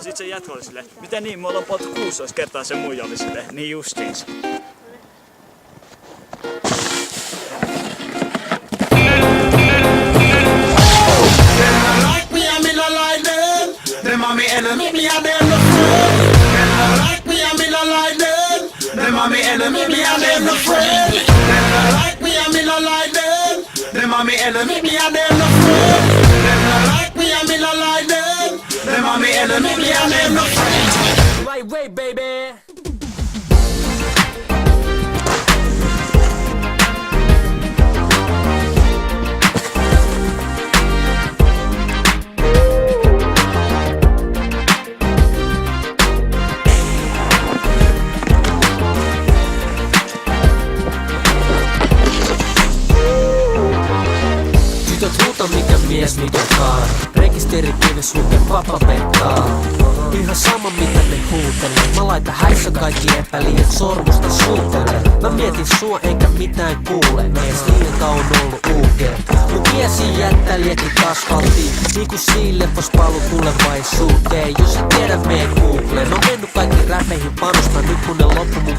sit se jätkä oli silleen, mitä niin, mulla on polttu 16 kertaa, se muija oli silleen, niin justiinsa. Them are me enemy, me and them no friend. Them not like me and me not like them. Them are me enemy, me and them no friend. Them not like me and me not like them. Them are me enemy, me and them no friend. Them not like me and me not like them. Them are me enemy, me and them no friend. Right way, baby. Mikä mies, mikä kaara. Rekisterikirjas lukee Papa Pekkaa. Ihan sama mitä ne huutelee. Mä laitan häissä kaikki epäliiat sormusta suutelee. Mä mietin sua enkä mitään kuule. Mies liian kauan ollut UG. Mun kiesi jättää lietit asfaltiin. Niinku siileffos paluu tulevaisuuteen. Jos et tiedä mee Googleen. On mennyt kaikki räpeihin panostaa. Nyt kun ne loppu mun